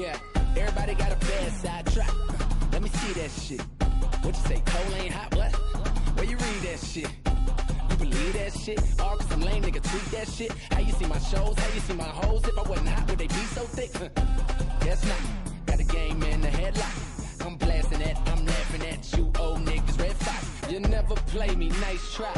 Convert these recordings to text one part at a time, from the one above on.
Yeah, everybody got a bad side track. Let me see that shit. What you say, cold ain't hot, what? Where you read that shit? You believe that shit? All cause some lame nigga tweet that shit? How you see my shows? How you see my hoes? If I wasn't hot, would they be so thick? Guess not. Got the game in the headlock. I'm blasting it, I'm laughing at you old niggas, red fox. You never play me, nice try.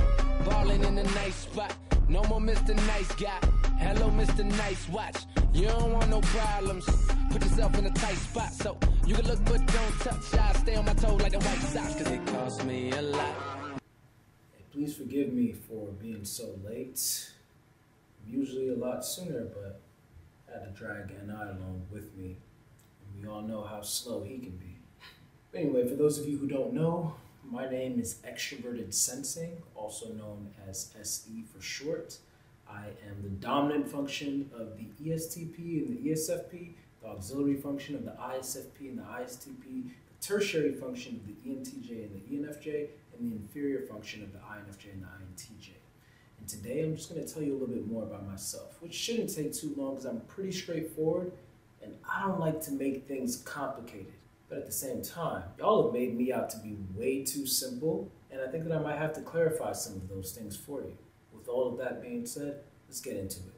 Ballin' in a nice spot. No more Mr. Nice Guy. Hello, Mr. Nice Watch. You don't want no problems. Put yourself in a tight spot so you can look but don't touch. I stay on my toes like a White Sox cause it costs me a lot. Hey, please forgive me for being so late. I'm usually a lot sooner, but I had to drag NI along with me. And we all know how slow he can be. Anyway, for those of you who don't know, my name is Extroverted Sensing, also known as SE for short. I am the dominant function of the ESTP and the ESFP, the auxiliary function of the ISFP and the ISTP, the tertiary function of the ENTJ and the ENFJ, and the inferior function of the INFJ and the INTJ. And today I'm just going to tell you a little bit more about myself, which shouldn't take too long because I'm pretty straightforward and I don't like to make things complicated. But at the same time, y'all have made me out to be way too simple, and I think that I might have to clarify some of those things for you. With all of that being said, let's get into it.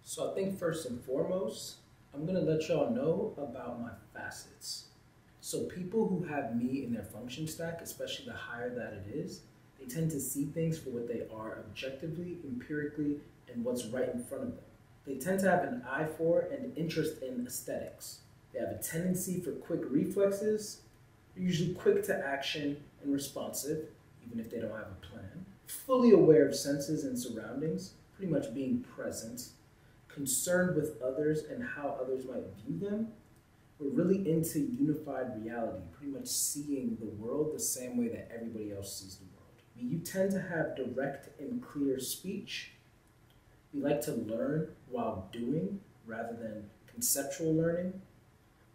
So I think first and foremost, I'm going to let y'all know about my facets. So people who have me in their function stack, especially the higher that it is, they tend to see things for what they are objectively, empirically, and what's right in front of them. They tend to have an eye for and interest in aesthetics. They have a tendency for quick reflexes. They're usually quick to action and responsive, even if they don't have a plan. Fully aware of senses and surroundings, pretty much being present. Concerned with others and how others might view them. We're really into unified reality, pretty much seeing the world the same way that everybody else sees the world. You tend to have direct and clear speech. We like to learn while doing rather than conceptual learning.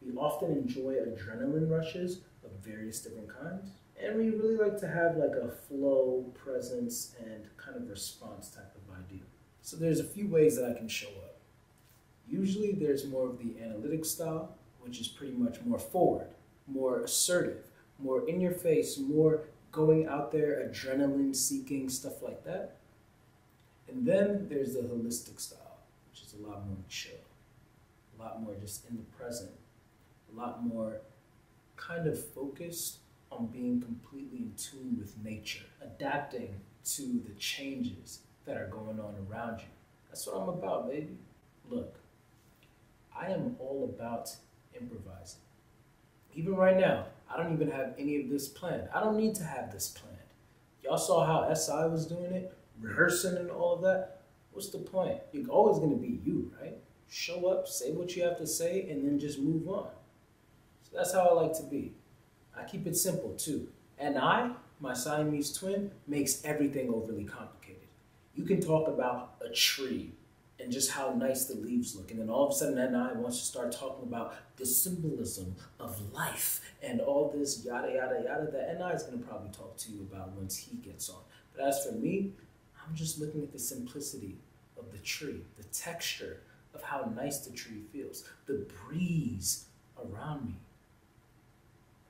We often enjoy adrenaline rushes of various different kinds. And we really like to have like a flow, presence, and kind of response type of idea. So there's a few ways that I can show up. Usually there's more of the analytic style, which is pretty much more forward, more assertive, more in your face, more going out there, adrenaline seeking, stuff like that. And then there's the holistic style, which is a lot more chill, a lot more just in the present, a lot more kind of focused on being completely in tune with nature, adapting to the changes that are going on around you. That's what I'm about, baby. Look, I am all about improvising. Even right now, I don't even have any of this planned. I don't need to have this planned. Y'all saw how SI was doing it, rehearsing and all of that. What's the point? You're always going to be you, right? Show up, say what you have to say, and then just move on. So that's how I like to be. I keep it simple too. And my Siamese twin, makes everything overly complicated. You can talk about a tree and just how nice the leaves look. And then all of a sudden NI wants to start talking about the symbolism of life and all this yada, yada, yada that NI is going to probably talk to you about once he gets on. But as for me, I'm just looking at the simplicity of the tree, the texture of how nice the tree feels, the breeze around me.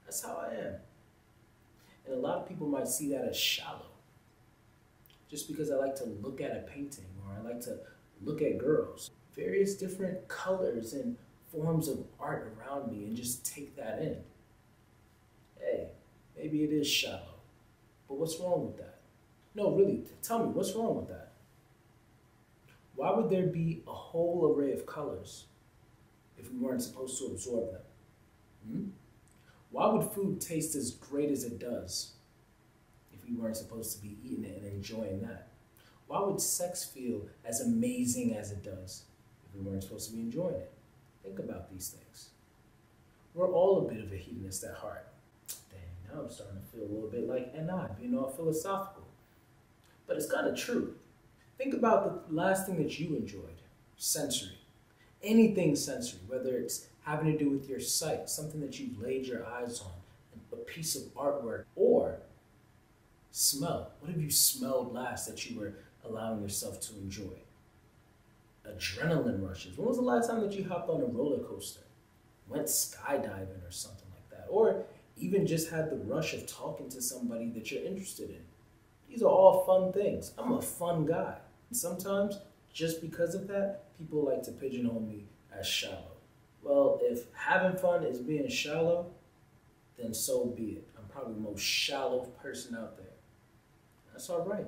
That's how I am. And a lot of people might see that as shallow. Just because I like to look at a painting or I like to look at girls, various different colors and forms of art around me and just take that in. Hey, maybe it is shallow, but what's wrong with that? No, really, tell me, what's wrong with that? Why would there be a whole array of colors if we weren't supposed to absorb them? Why would food taste as great as it does if we weren't supposed to be eating it and enjoying that? Why would sex feel as amazing as it does if we weren't supposed to be enjoying it? Think about these things. We're all a bit of a hedonist at heart. Dang, now I'm starting to feel a little bit like NI, being all philosophical. But it's kind of true. Think about the last thing that you enjoyed, sensory. anything sensory, whether it's having to do with your sight, something that you've laid your eyes on, a piece of artwork, or smell. What have you smelled last that you were allowing yourself to enjoy? Adrenaline rushes. When was the last time that you hopped on a roller coaster, went skydiving or something like that? Or even just had the rush of talking to somebody that you're interested in. These are all fun things. I'm a fun guy. And sometimes, just because of that, people like to pigeonhole me as shallow. Well, if having fun is being shallow, then so be it. I'm probably the most shallow person out there. That's all right.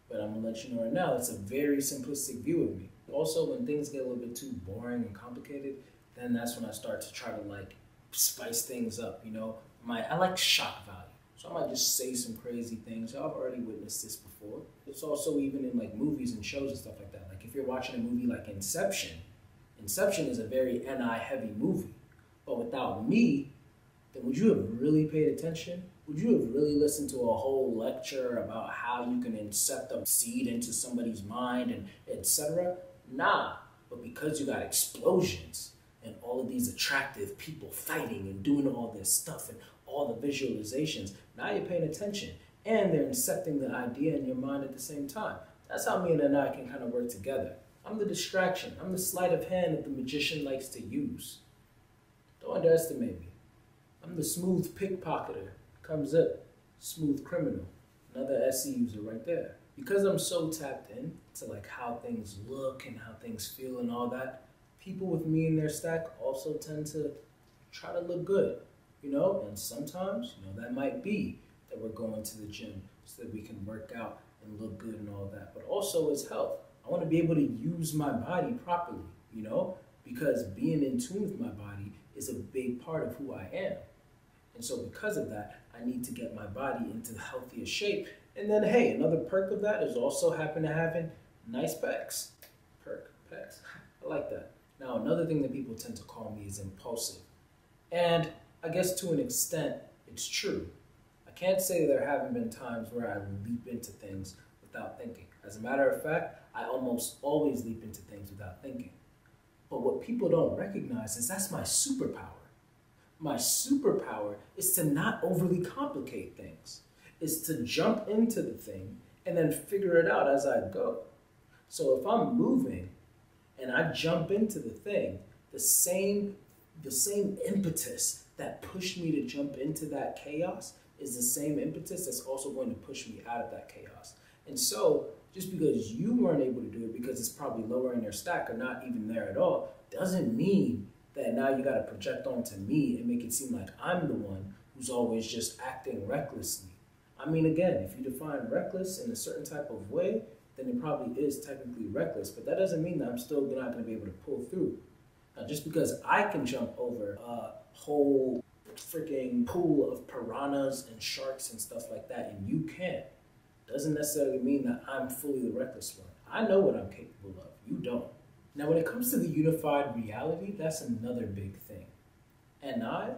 But I'm gonna let you know right now, that's a very simplistic view of me. Also, when things get a little bit too boring and complicated, then that's when I start to try to like spice things up, you know? I like shock value. So I might just say some crazy things. I've already witnessed this before. It's also even in like movies and shows and stuff like that. Like if you're watching a movie like Inception is a very NI heavy movie. But without me, then would you have really paid attention? Would you have really listened to a whole lecture about how you can incept a seed into somebody's mind and etc.? Nah, but because you got explosions and all of these attractive people fighting and doing all this stuff and all the visualizations, now you're paying attention and they're incepting the idea in your mind at the same time. That's how me and I can kind of work together. I'm the distraction. I'm the sleight of hand that the magician likes to use. Don't underestimate me. I'm the smooth pickpocketer. Comes up, smooth criminal. Another SE user right there. Because I'm so tapped in to like how things look and how things feel and all that, people with me in their stack also tend to try to look good, you know? And sometimes, you know, that might be that we're going to the gym so that we can work out and look good and all that. But also it's health. I want to be able to use my body properly, you know? Because being in tune with my body is a big part of who I am. And so because of that, I need to get my body into the healthiest shape. And then, hey, another perk of that is also happen to having nice pecs. Pecs. I like that. Now, another thing that people tend to call me is impulsive. And I guess to an extent, it's true. I can't say there haven't been times where I leap into things without thinking. As a matter of fact, I almost always leap into things without thinking. But what people don't recognize is that's my superpower. My superpower is to not overly complicate things. Is to jump into the thing and then figure it out as I go. So if I'm moving and I jump into the thing, the same impetus that pushed me to jump into that chaos is the same impetus that's also going to push me out of that chaos. And so just because you weren't able to do it because it's probably lower in your stack or not even there at all, doesn't mean that now you got to project onto me and make it seem like I'm the one who's always just acting recklessly. I mean, again, if you define reckless in a certain type of way, then it probably is technically reckless, but that doesn't mean that I'm still not going to be able to pull through. Now, just because I can jump over a whole freaking pool of piranhas and sharks and stuff like that, and you can't, doesn't necessarily mean that I'm fully the reckless one. I know what I'm capable of. You don't. Now, when it comes to the unified reality, that's another big thing. And I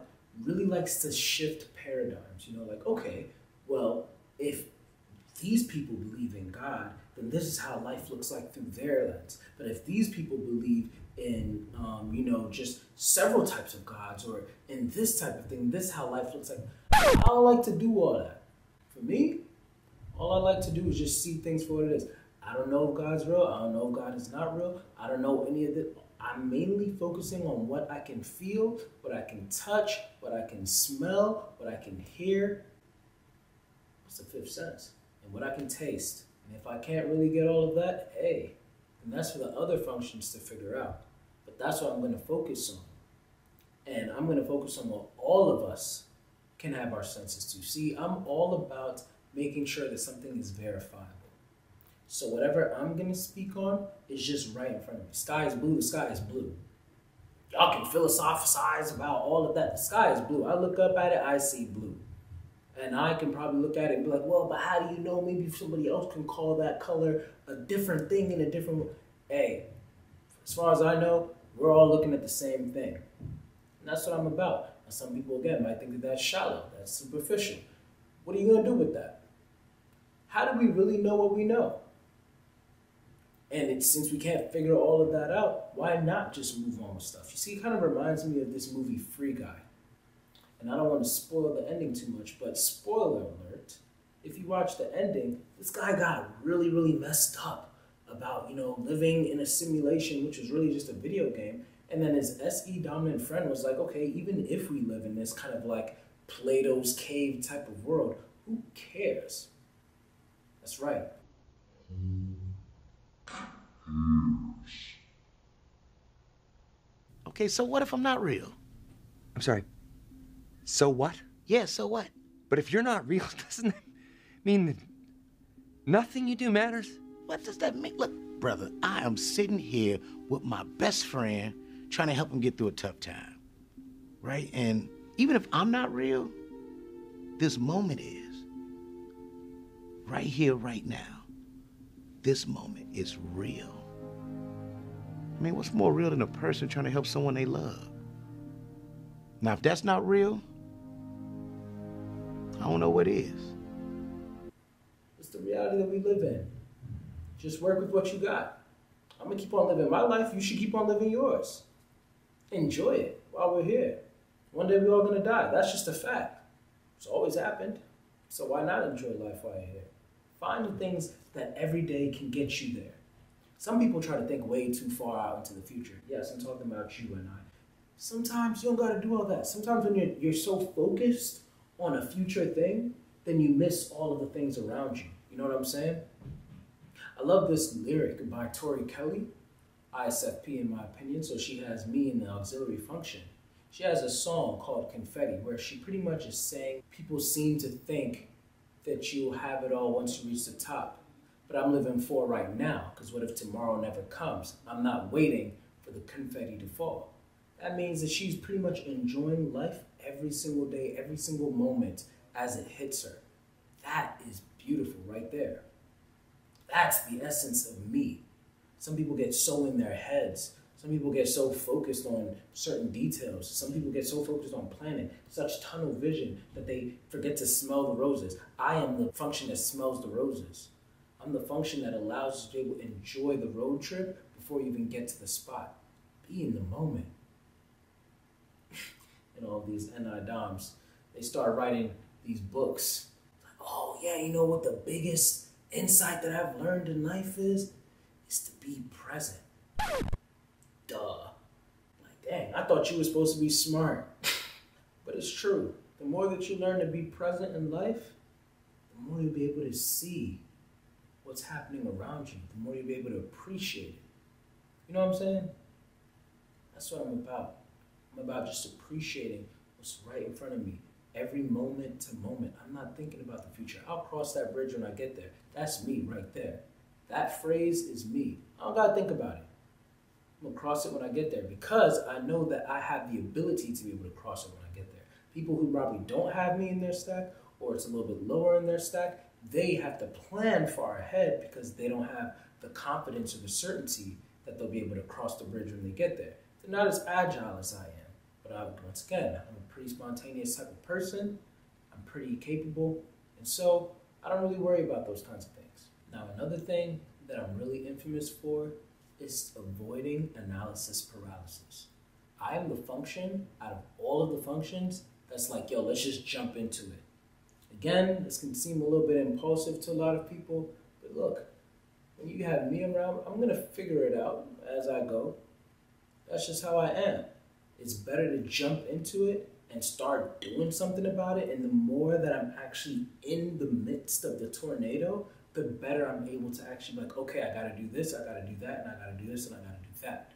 really likes to shift paradigms. You know, like, okay, well, if these people believe in God, then this is how life looks like through their lens. But if these people believe in, you know, just several types of gods or in this type of thing, this is how life looks like. I don't like to do all that. For me, all I like to do is just see things for what it is. I don't know if God's real. I don't know if God is not real. I don't know any of it. I'm mainly focusing on what I can feel, what I can touch, what I can smell, what I can hear. What's the fifth sense? And what I can taste. And if I can't really get all of that, hey, then that's for the other functions to figure out. But that's what I'm going to focus on. And I'm going to focus on what all of us can have our senses to. See, I'm all about making sure that something is verifiable. So whatever I'm going to speak on is just right in front of me. Sky is blue, the sky is blue. Y'all can philosophize about all of that. The sky is blue. I look up at it, I see blue. And I can probably look at it and be like, well, but how do you know? Maybe somebody else can call that color a different thing in a different way. Hey, as far as I know, we're all looking at the same thing. And that's what I'm about. Now, some people, again, might think that that's shallow, that's superficial. What are you going to do with that? How do we really know what we know? And since we can't figure all of that out, why not just move on with stuff? You see, it kind of reminds me of this movie Free Guy. And I don't want to spoil the ending too much, but spoiler alert, if you watch the ending, this guy got really, really messed up about, living in a simulation, which was really just a video game. And then his SE dominant friend was like, okay, even if we live in this kind of like Plato's cave type of world, who cares? That's right. Okay, so what if I'm not real? I'm sorry. So what? Yeah, so what? But if you're not real, doesn't that mean that nothing you do matters? What does that mean? Look, brother, I am sitting here with my best friend trying to help him get through a tough time, right? And even if I'm not real, this moment is. Right here, right now. This moment is real. I mean, what's more real than a person trying to help someone they love? Now, if that's not real, I don't know what is. It's the reality that we live in. Just work with what you got. I'm gonna keep on living my life. You should keep on living yours. Enjoy it while we're here. One day we're all gonna die. That's just a fact. It's always happened. So why not enjoy life while you're here? Find the things that every day can get you there. Some people try to think way too far out into the future. Yes, I'm talking about you and I. Sometimes you don't gotta do all that. Sometimes when you're so focused on a future thing, then you miss all of the things around you. You know what I'm saying? I love this lyric by Tori Kelly, ISFP in my opinion, so she has me in the auxiliary function. She has a song called Confetti where she pretty much is saying people seem to think that you'll have it all once you reach the top. But I'm living for right now, because what if tomorrow never comes? I'm not waiting for the confetti to fall. That means that she's pretty much enjoying life every single day, every single moment as it hits her. That is beautiful right there. That's the essence of me. Some people get so in their heads. Some people get so focused on certain details. Some people get so focused on planning, such tunnel vision that they forget to smell the roses. I am the function that smells the roses. I'm the function that allows you to be able to enjoy the road trip before you even get to the spot. Be in the moment. And all these NI-DOMs, they start writing these books. Like, oh yeah, you know what the biggest insight that I've learned in life is to be present. Duh. Like, dang, I thought you were supposed to be smart. But it's true. The more that you learn to be present in life, the more you'll be able to see what's happening around you, the more you'll be able to appreciate it. You know what I'm saying? That's what I'm about. I'm about just appreciating what's right in front of me, every moment to moment. I'm not thinking about the future. I'll cross that bridge when I get there. That's me right there. That phrase is me. I don't gotta think about it. I'm gonna cross it when I get there because I know that I have the ability to be able to cross it when I get there. People who probably don't have me in their stack, or it's a little bit lower in their stack, they have to plan far ahead because they don't have the confidence or the certainty that they'll be able to cross the bridge when they get there. They're not as agile as I am. But once again, I'm a pretty spontaneous type of person. I'm pretty capable. And so I don't really worry about those kinds of things. Now, another thing that I'm really infamous for is avoiding analysis paralysis. I am the function out of all of the functions that's like, yo, let's just jump into it. Again, this can seem a little bit impulsive to a lot of people, but look, when you have me around, I'm gonna figure it out as I go. That's just how I am. It's better to jump into it and start doing something about it, and the more that I'm actually in the midst of the tornado, the better I'm able to actually be like, okay, I gotta do this, I gotta do that, and I gotta do this, and I gotta do that.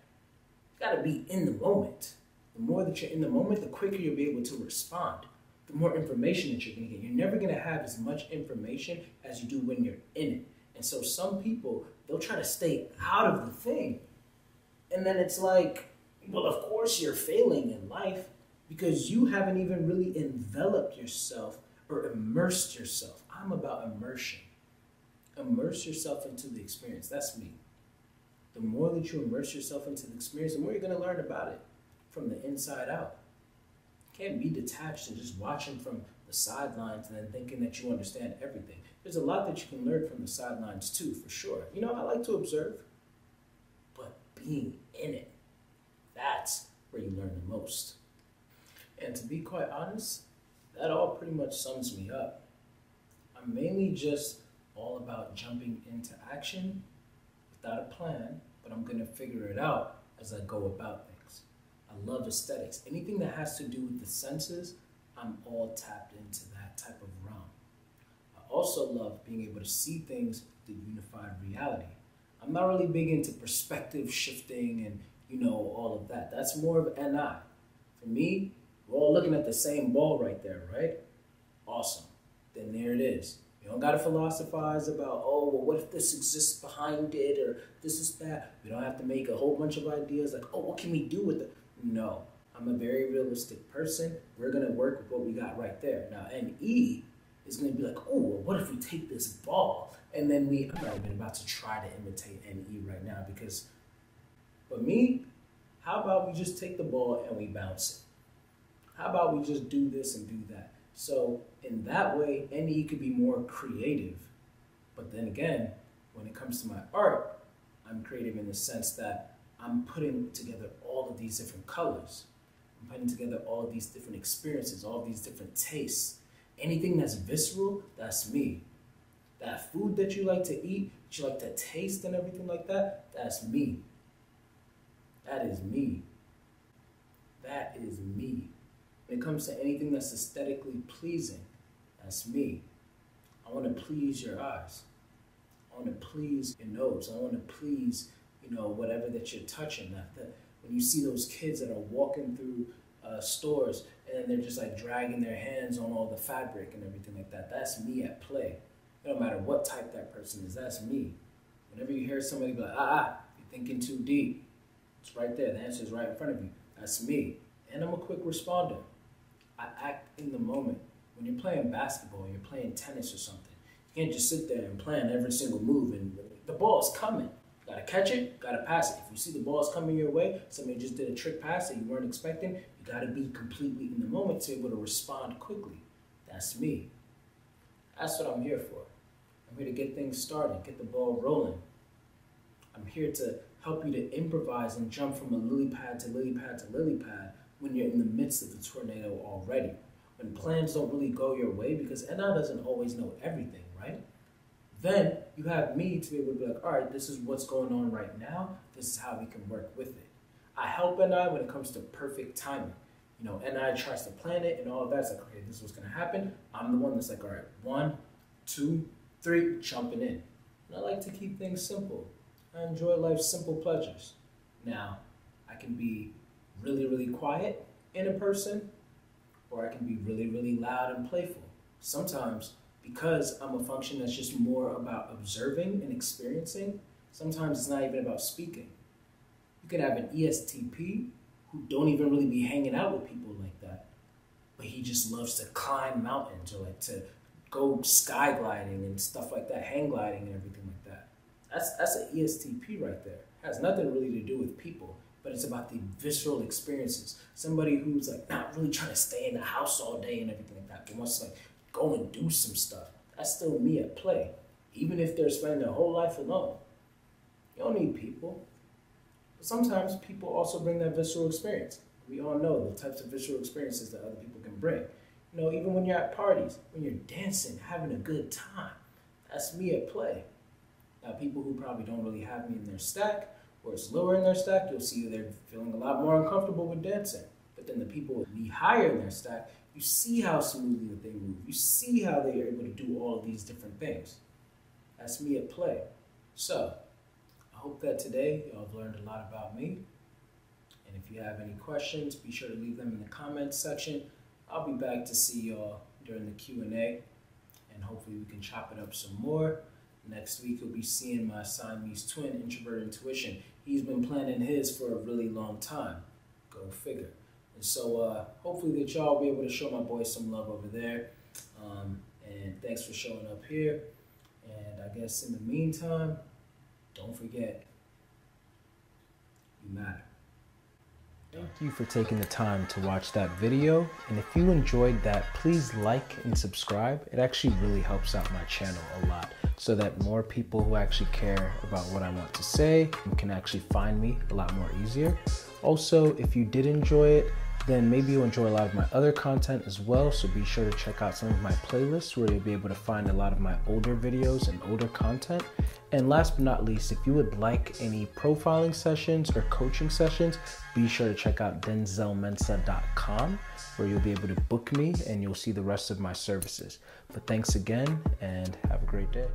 You gotta be in the moment. The more that you're in the moment, the quicker you'll be able to respond. The more information that you're gonna get. You're never gonna have as much information as you do when you're in it. And so some people, they'll try to stay out of the thing. And then it's like, well, of course you're failing in life because you haven't even really enveloped yourself or immersed yourself. I'm about immersion. Immerse yourself into the experience. That's me. The more that you immerse yourself into the experience, the more you're going to learn about it from the inside out. You can't be detached and just watching from the sidelines and then thinking that you understand everything. There's a lot that you can learn from the sidelines too, for sure. You know, I like to observe. being in it. That's where you learn the most. And to be quite honest, that all pretty much sums me up. I'm mainly just all about jumping into action without a plan, but I'm gonna figure it out as I go about things. I love aesthetics. Anything that has to do with the senses, I'm all tapped into that type of realm. I also love being able to see things with the unified reality. I'm not really big into perspective shifting and all of that. That's more of NI. For me, we're all looking at the same ball right there, right? Awesome. Then there it is. You don't gotta philosophize about, oh, well, what if this exists behind it, or this is that. We don't have to make a whole bunch of ideas like, oh, what can we do with it? No, I'm a very realistic person. We're gonna work with what we got right there. Now, NE is gonna be like, oh, well, what if we take this ball? And then I'm not even about to try to imitate NE right now because, but me, how about we just take the ball and we bounce it? How about we just do this and do that? So in that way, NE could be more creative. But then again, when it comes to my art, I'm creative in the sense that I'm putting together all of these different colors. I'm putting together all of these different experiences, all of these different tastes. Anything that's visceral, that's me. That food that you like to eat, that you like to taste and everything like that, that's me. That is me. That is me. When it comes to anything that's aesthetically pleasing, that's me. I want to please your eyes. I want to please your nose. I want to please, whatever that you're touching. When you see those kids that are walking through stores and they're just like dragging their hands on all the fabric and everything like that, that's me at play. It don't matter what type that person is, that's me. Whenever you hear somebody be like, you're thinking too deep, it's right there. The answer is right in front of you. That's me. And I'm a quick responder. I act in the moment. When you're playing basketball, you're playing tennis or something, you can't just sit there and plan every single move and the ball's coming. You gotta catch it, gotta pass it. If you see the ball's coming your way, somebody just did a trick pass that you weren't expecting, you gotta be completely in the moment to be able to respond quickly. That's me. That's what I'm here for. I'm here to get things started, get the ball rolling. I'm here to help you to improvise and jump from a lily pad to lily pad to lily pad when you're in the midst of the tornado already. When plans don't really go your way, because NI doesn't always know everything, right? Then you have me to be able to be like, all right, this is what's going on right now. This is how we can work with it. I help NI when it comes to perfect timing. NI tries to plan it and all of that. It's like, okay, this is what's going to happen. I'm the one that's like, all right, 1, 2, 3, jumping in. And I like to keep things simple. I enjoy life's simple pleasures. Now, I can be really, really quiet in a person, or I can be really, really loud and playful. Sometimes, because I'm a function that's just more about observing and experiencing, sometimes it's not even about speaking. You could have an ESTP who don't even really be hanging out with people like that, but he just loves to climb mountains or like to go sky gliding and stuff like that, hang gliding and everything like that. That's an ESTP right there. It has nothing really to do with people, but it's about the visceral experiences. Somebody who's like not really trying to stay in the house all day and everything like that, but wants to like go and do some stuff. That's still me at play, even if they're spending their whole life alone. You don't need people. But sometimes people also bring that visceral experience. We all know the types of visceral experiences that other people can bring. Even when you're at parties, when you're dancing, having a good time, that's me at play. Now, people who probably don't really have me in their stack, or it's lower in their stack, you'll see they're feeling a lot more uncomfortable with dancing. But then the people with me higher in their stack, you see how smoothly that they move. You see how they are able to do all of these different things. That's me at play. So, I hope that today y'all have learned a lot about me. And if you have any questions, be sure to leave them in the comments section. I'll be back to see y'all during the Q&A, and hopefully we can chop it up some more. Next week, you'll be seeing my Siamese twin, Introverted Intuition. He's been planning his for a really long time. Go figure. And so hopefully that y'all will be able to show my boy some love over there. And thanks for showing up here. And I guess in the meantime, don't forget, you matter. Thank you for taking the time to watch that video. And if you enjoyed that, please like and subscribe. It actually really helps out my channel a lot so that more people who actually care about what I want to say can actually find me a lot more easier. Also, if you did enjoy it, then maybe you'll enjoy a lot of my other content as well. So be sure to check out some of my playlists where you'll be able to find a lot of my older videos and older content. And last but not least, if you would like any profiling sessions or coaching sessions, be sure to check out denzelmensah.com where you'll be able to book me and you'll see the rest of my services. But thanks again and have a great day.